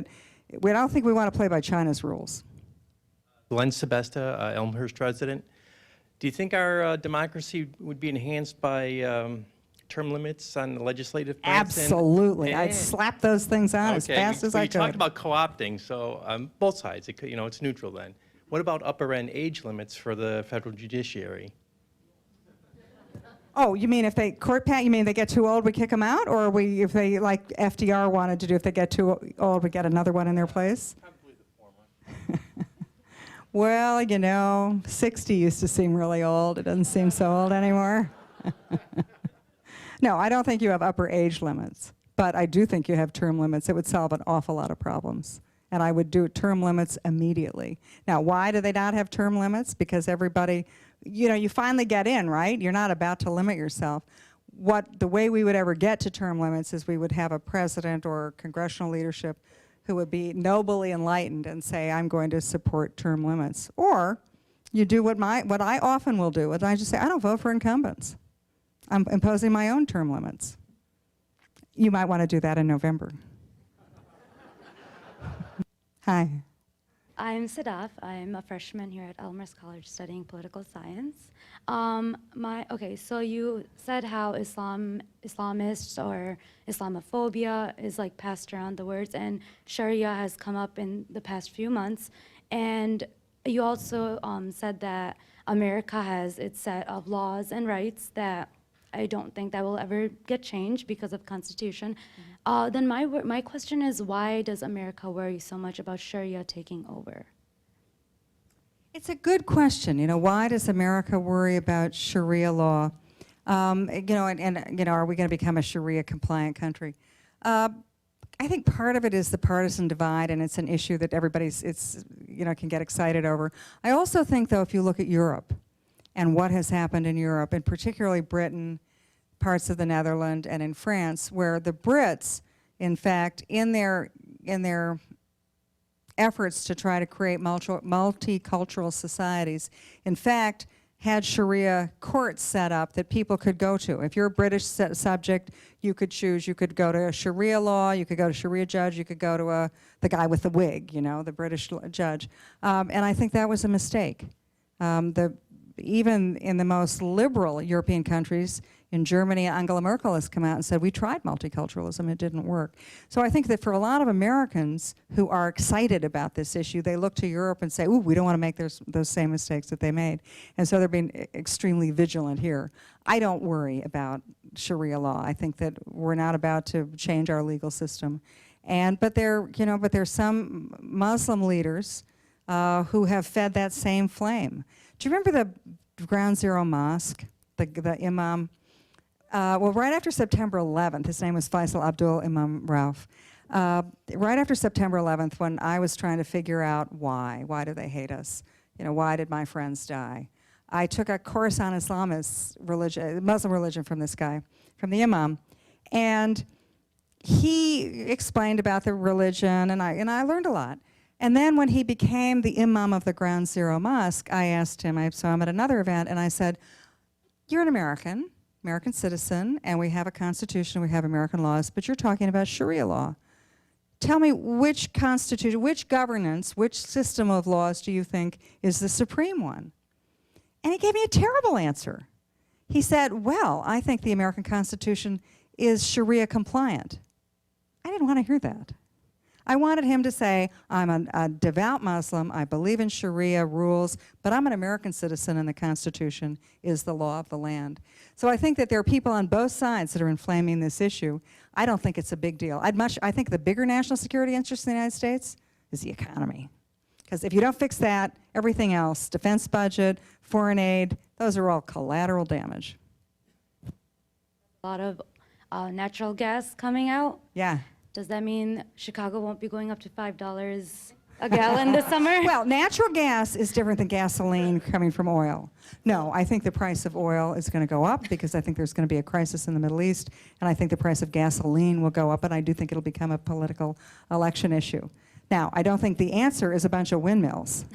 we want to play by China's rules. Glenn Sebesta, Elmhurst resident. Do you think our democracy would be enhanced by term limits on the legislative branch? Absolutely. I'd slap those things on as fast as I could. You talked about co-opting, so both sides, it's neutral then. What about upper end age limits for the federal judiciary? Oh, you mean if they you mean they get too old, we kick them out? Or if they, like FDR wanted to do, if they get too old, we get another one in their place? Probably the former. Well, 60 used to seem really old. It doesn't seem so old anymore. No, I don't think you have upper age limits, but I do think you have term limits. It would solve an awful lot of problems, and I would do term limits immediately. Now, why do they not have term limits? Because everybody, you finally get in, right? You're not about to limit yourself. The way we would ever get to term limits is we would have a president or congressional leadership who would be nobly enlightened and say, I'm going to support term limits. Or you do what I often will do, and I just say, I don't vote for incumbents. I'm imposing my own term limits. You might want to do that in November. Hi. I'm Sadaf. I'm a freshman here at Elmhurst College studying political science. Okay, so you said how Islamists or Islamophobia is like passed around the words, and Sharia has come up in the past few months. And you also said that America has its set of laws and rights that I don't think that will ever get changed because of Constitution. Then my question is, why does America worry so much about Sharia taking over? It's a good question. You know, why does America worry about Sharia law? You know, and you know, are we going to become a Sharia compliant country? I think part of it is the partisan divide, and it's an issue that you know, can get excited over. I also think, though, if you look at Europe and what has happened in Europe, and particularly Britain, parts of the Netherlands, and in France, where the Brits, in fact, in their efforts to try to create multicultural societies, in fact, had Sharia courts set up that people could go to. If you're a British subject, you could choose. You could go to a Sharia law, you could go to Sharia judge, you could go to the guy with the wig, you know, the British judge. And I think that was a mistake. Even in the most liberal European countries, in Germany, Angela Merkel has come out and said, we tried multiculturalism, it didn't work. So I think that for a lot of Americans who are excited about this issue, they look to Europe and say, ooh, we don't want to make those same mistakes that they made. And so they're being extremely vigilant here. I don't worry about Sharia law. I think that we're not about to change our legal system. But there's some Muslim leaders who have fed that same flame. Do you remember the Ground Zero Mosque, the imam? Well, right after September 11th, his name was Faisal Abdul Imam Rauf. Right after September 11th, when I was trying to figure out why do they hate us? You know, why did my friends die? I took a course on Islamist religion, Muslim religion from this guy, from the imam, and he explained about the religion, and I learned a lot. And then when he became the imam of the Ground Zero Mosque, I asked him, I saw him at another event, and I said, you're an American citizen, and we have a constitution, we have American laws, but you're talking about Sharia law. Tell me which constitution, which governance, which system of laws do you think is the supreme one? And he gave me a terrible answer. He said, well, I think the American Constitution is Sharia compliant. I didn't want to hear that. I wanted him to say, I'm a devout Muslim, I believe in Sharia rules, but I'm an American citizen and the Constitution is the law of the land. So I think that there are people on both sides that are inflaming this issue. I don't think it's a big deal. I think the bigger national security interest in the United States is the economy. Because if you don't fix that, everything else, defense budget, foreign aid, those are all collateral damage. A lot of natural gas coming out. Yeah. Does that mean Chicago won't be going up to $5 a gallon this summer? Well, natural gas is different than gasoline coming from oil. No, I think the price of oil is going to go up because I think there's going to be a crisis in the Middle East, and I think the price of gasoline will go up, and I do think it'll become a political election issue. Now, I don't think the answer is a bunch of windmills.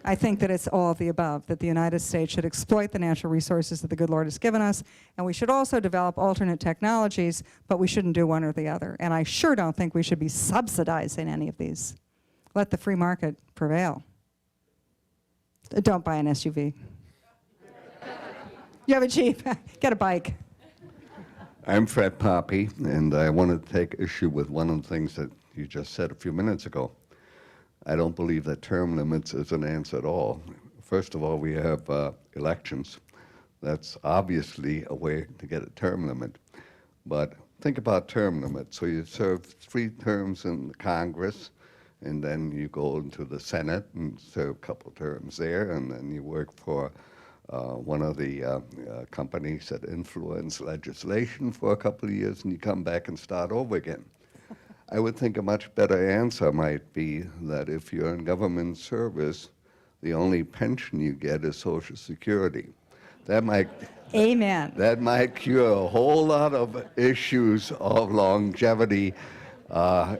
I think that it's all of the above, that the United States should exploit the natural resources that the good Lord has given us, and we should also develop alternate technologies, but we shouldn't do one or the other. And I sure don't think we should be subsidizing any of these. Let the free market prevail. Don't buy an SUV. You have a Jeep, get a bike. I'm Fred Poppy, and I want to take issue with one of the things that you just said a few minutes ago. I don't believe that term limits is an answer at all. First of all, we have elections. That's obviously a way to get a term limit. But think about term limits. So you serve 3 terms in Congress, and then you go into the Senate and serve a couple terms there, and then you work for one of the companies that influence legislation for a couple of years, and you come back and start over again. I would think a much better answer might be that if you're in government service, the only pension you get is Social Security. That might, Amen. That might cure a whole lot of issues of longevity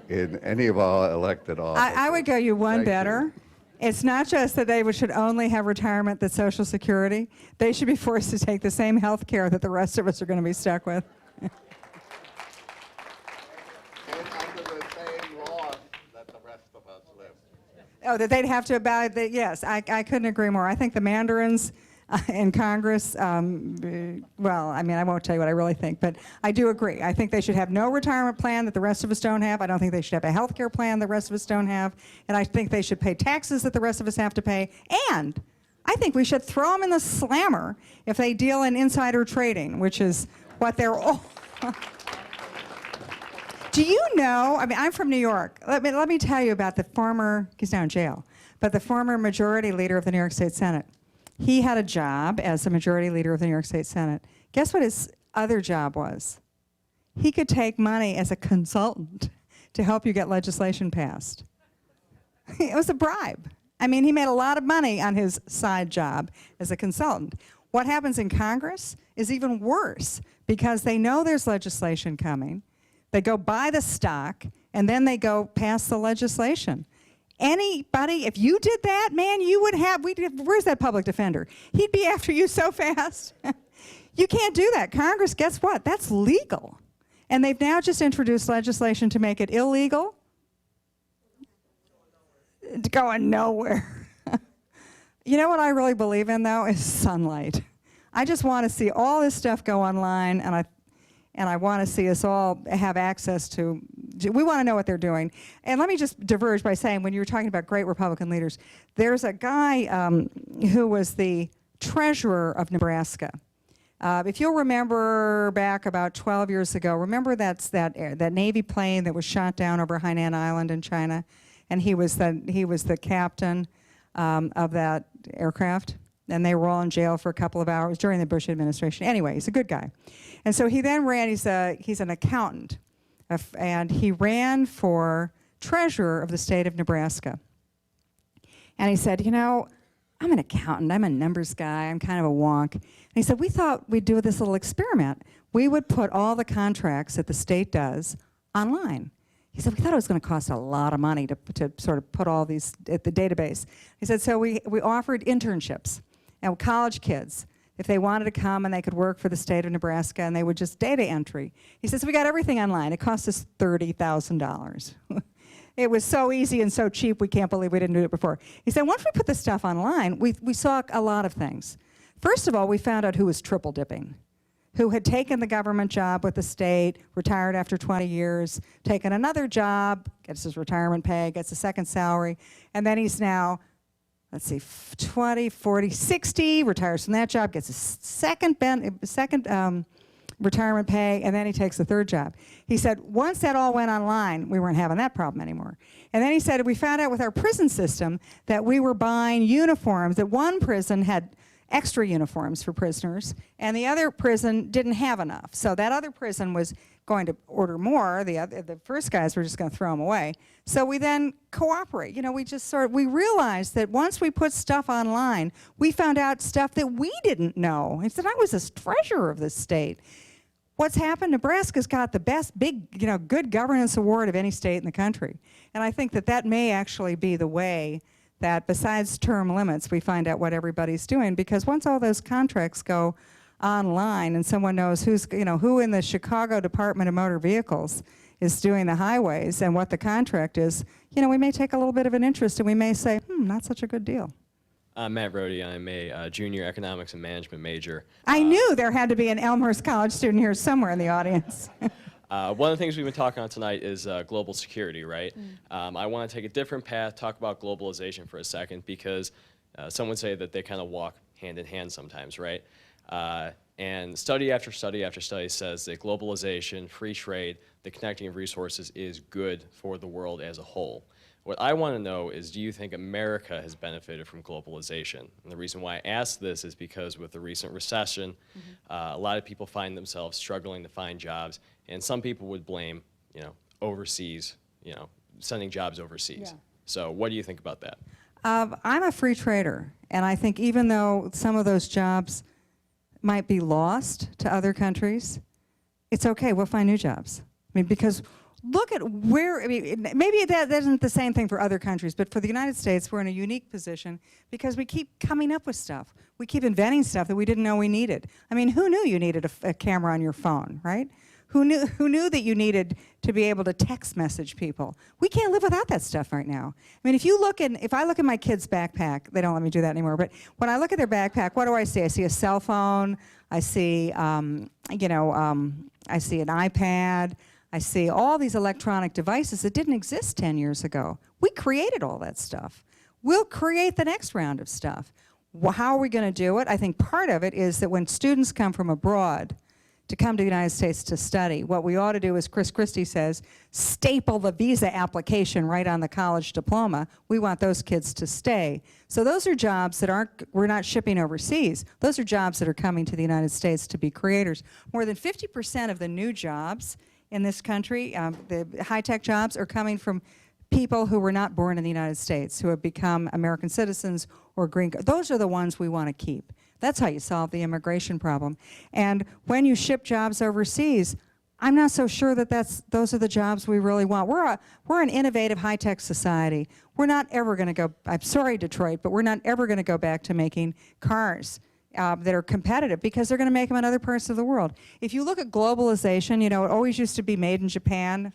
in any of our elected offices. I would go you one Thank better. you. It's not just that they should only have retirement that's Social Security. They should be forced to take the same health care that the rest of us are going to be stuck with. that the rest of us live. Oh, that they'd have to abide, yes, I couldn't agree more. I think the mandarins in Congress, well, I mean, I won't tell you what I really think, but I do agree. I think they should have no retirement plan that the rest of us don't have. I don't think they should have a health care plan the rest of us don't have. And I think they should pay taxes that the rest of us have to pay. And I think we should throw them in the slammer if they deal in insider trading, which is what they're all... Do you know, I mean, I'm from New York. Let me tell you about the former, he's now in jail, but the former majority leader of the New York State Senate. He had a job as the majority leader of the New York State Senate. Guess what his other job was? He could take money as a consultant to help you get legislation passed. It was a bribe. I mean, he made a lot of money on his side job as a consultant. What happens in Congress is even worse because they know there's legislation coming. They go buy the stock, and then they go pass the legislation. Anybody, if you did that, man, you would have, where's that public defender? He'd be after you so fast. You can't do that. Congress, guess what? That's legal. And they've now just introduced legislation to make it illegal. It's going nowhere. You know what I really believe in, though, is sunlight. I just want to see all this stuff go online, and I want to see us all have access to, we want to know what they're doing. And let me just diverge by saying, when you were talking about great Republican leaders, there's a guy who was the treasurer of Nebraska. If you'll remember back about 12 years ago, remember that Navy plane that was shot down over Hainan Island in China? And he was the captain of that aircraft. And they were all in jail for a couple of hours during the Bush administration. Anyway, he's a good guy. And so he then ran, he's an accountant, and he ran for treasurer of the state of Nebraska. And he said, you know, I'm an accountant, I'm a numbers guy, I'm kind of a wonk. And he said, we thought we'd do this little experiment. We would put all the contracts that the state does online. He said, we thought it was going to cost a lot of money to sort of put all these at the database. He said, so we offered internships. And college kids, if they wanted to come and they could work for the state of Nebraska and they would just data entry. He says, we got everything online. It cost us $30,000. It was so easy and so cheap, we can't believe we didn't do it before. He said, once we put this stuff online, we saw a lot of things. First of all, we found out who was triple dipping, who had taken the government job with the state, retired after 20 years, taken another job, gets his retirement pay, gets a second salary, and then he's now, let's see, 20, 40, 60, retires from that job, gets a second retirement pay, and then he takes the third job. He said, once that all went online, we weren't having that problem anymore. And then he said, we found out with our prison system that we were buying uniforms, that one prison had extra uniforms for prisoners, and the other prison didn't have enough. So that other prison was going to order more. The first guys were just going to throw them away. So we then cooperate. You know, we realized that once we put stuff online, we found out stuff that we didn't know. He said, I was a treasurer of this state. What's happened? Nebraska's got the best good governance award of any state in the country. And I think that may actually be the way that besides term limits, we find out what everybody's doing, because once all those contracts go online and someone knows who in the Chicago Department of Motor Vehicles is doing the highways and what the contract is, we may take a little bit of an interest and we may say, not such a good deal. I'm Matt Rohde. I'm a junior economics and management major. I knew there had to be an Elmhurst College student here somewhere in the audience. One of the things we've been talking on tonight is global security, right? I want to take a different path, talk about globalization for a second, because some would say that they kind of walk hand in hand sometimes, right? And study after study after study says that globalization, free trade, the connecting of resources is good for the world as a whole. What I want to know is, do you think America has benefited from globalization? And the reason why I ask this is because with the recent recession, a lot of people find themselves struggling to find jobs, and some people would blame, overseas, sending jobs overseas. Yeah. So what do you think about that? I'm a free trader, and I think even though some of those jobs might be lost to other countries, it's okay, we'll find new jobs. I mean, because look at maybe that isn't the same thing for other countries, but for the United States, we're in a unique position because we keep coming up with stuff. We keep inventing stuff that we didn't know we needed. I mean, who knew you needed a camera on your phone, right? Who knew that you needed to be able to text message people? We can't live without that stuff right now. I mean, if I look at my kid's backpack, they don't let me do that anymore, but when I look at their backpack, what do I see? I see a cell phone, I see, I see an iPad, I see all these electronic devices that didn't exist 10 years ago. We created all that stuff. We'll create the next round of stuff. How are we going to do it? I think part of it is that when students come from abroad to come to the United States to study, what we ought to do, as Chris Christie says, staple the visa application right on the college diploma. We want those kids to stay. So those are jobs that we're not shipping overseas. Those are jobs that are coming to the United States to be creators. More than 50% of the new jobs in this country, the high-tech jobs, are coming from people who were not born in the United States, who have become American citizens or green card. Those are the ones we want to keep. That's how you solve the immigration problem. And when you ship jobs overseas, I'm not so sure that those are the jobs we really want. We're an innovative, high-tech society. We're not ever going to go, I'm sorry, Detroit, but we're not ever going to go back to making cars that are competitive, because they're going to make them in other parts of the world. If you look at globalization, you know, it always used to be made in Japan.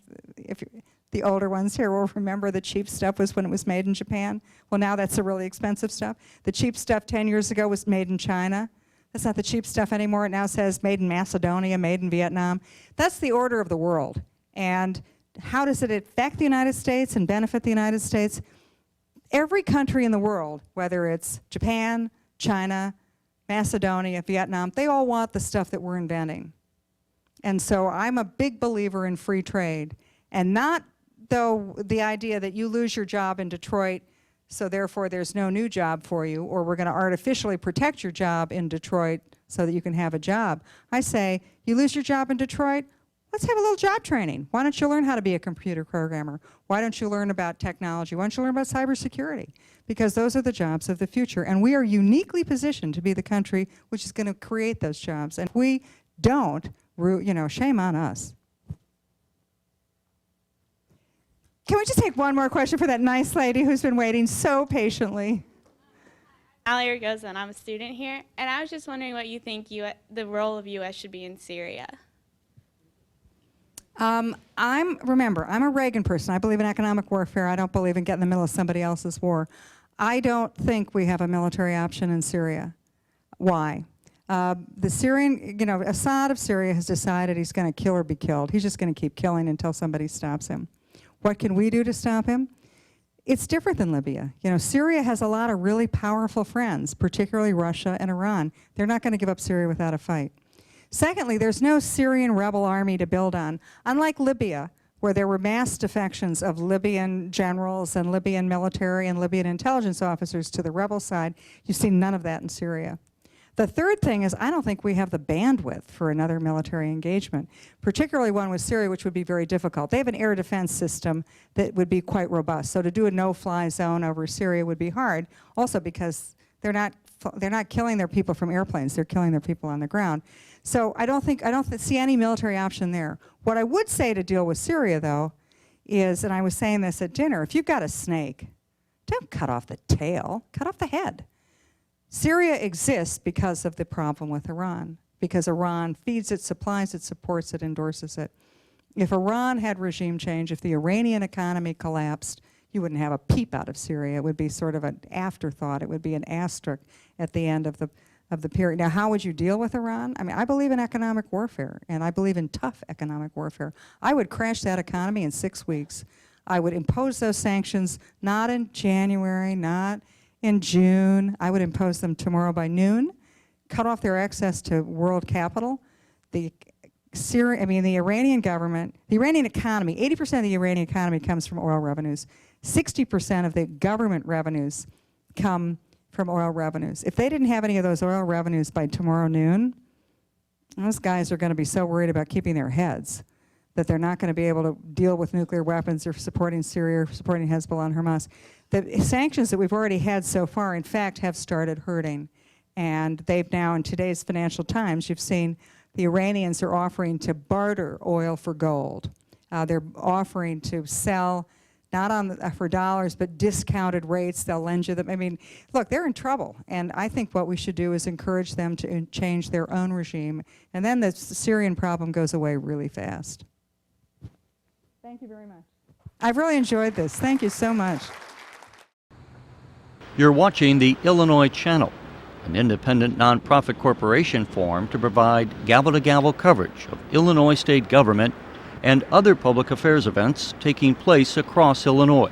The older ones here will remember the cheap stuff was when it was made in Japan. Well, now that's the really expensive stuff. The cheap stuff 10 years ago was made in China. That's not the cheap stuff anymore. It now says made in Macedonia, made in Vietnam. That's the order of the world. And how does it affect the United States and benefit the United States? Every country in the world, whether it's Japan, China, Macedonia, Vietnam, they all want the stuff that we're inventing. And so I'm a big believer in free trade, and not though the idea that you lose your job in Detroit, so therefore there's no new job for you, or we're going to artificially protect your job in Detroit so that you can have a job. I say, you lose your job in Detroit, let's have a little job training. Why don't you learn how to be a computer programmer? Why don't you learn about technology? Why don't you learn about cybersecurity? Because those are the jobs of the future, and we are uniquely positioned to be the country which is going to create those jobs. And if we don't, you know, shame on us. Can we just take one more question for that nice lady who's been waiting so patiently? Ali Ragosa, and I'm a student here, and I was just wondering what you think the role of U.S. should be in Syria. Remember, I'm a Reagan person. I believe in economic warfare. I don't believe in getting in the middle of somebody else's war. I don't think we have a military option in Syria. Why? The Syrian, you know, Assad of Syria has decided he's going to kill or be killed. He's just going to keep killing until somebody stops him. What can we do to stop him? It's different than Libya. You know, Syria has a lot of really powerful friends, particularly Russia and Iran. They're not going to give up Syria without a fight. Secondly, there's no Syrian rebel army to build on. Unlike Libya, where there were mass defections of Libyan generals and Libyan military and Libyan intelligence officers to the rebel side, you see none of that in Syria. The third thing is, I don't think we have the bandwidth for another military engagement, particularly one with Syria, which would be very difficult. They have an air defense system that would be quite robust. So to do a no-fly zone over Syria would be hard, also because they're not killing their people from airplanes, they're killing their people on the ground. So I don't see any military option there. What I would say to deal with Syria, though, is, and I was saying this at dinner, if you've got a snake, don't cut off the tail, cut off the head. Syria exists because of the problem with Iran, because Iran feeds it, supplies it, supports it, endorses it. If Iran had regime change, if the Iranian economy collapsed, you wouldn't have a peep out of Syria. It would be sort of an afterthought. It would be an asterisk at the end of the period. Now, how would you deal with Iran? I mean, I believe in economic warfare, and I believe in tough economic warfare. I would crash that economy in 6 weeks. I would impose those sanctions not in January, not in June. I would impose them tomorrow by noon, cut off their access to world capital. The Iranian government, the Iranian economy, 80% of the Iranian economy comes from oil revenues. 60% of the government revenues come from oil revenues. If they didn't have any of those oil revenues by tomorrow noon, those guys are going to be so worried about keeping their heads that they're not going to be able to deal with nuclear weapons or supporting Syria or supporting Hezbollah and Hamas. The sanctions that we've already had so far, in fact, have started hurting. And they've now, in today's Financial Times, you've seen the Iranians are offering to barter oil for gold. They're offering to sell not for dollars, but discounted rates. They'll lend you them. I mean, look, they're in trouble. And I think what we should do is encourage them to change their own regime. And then the Syrian problem goes away really fast. Thank you very much. I've really enjoyed this. Thank you so much. You're watching the Illinois Channel, an independent nonprofit corporation formed to provide gavel-to-gavel coverage of Illinois state government and other public affairs events taking place across Illinois.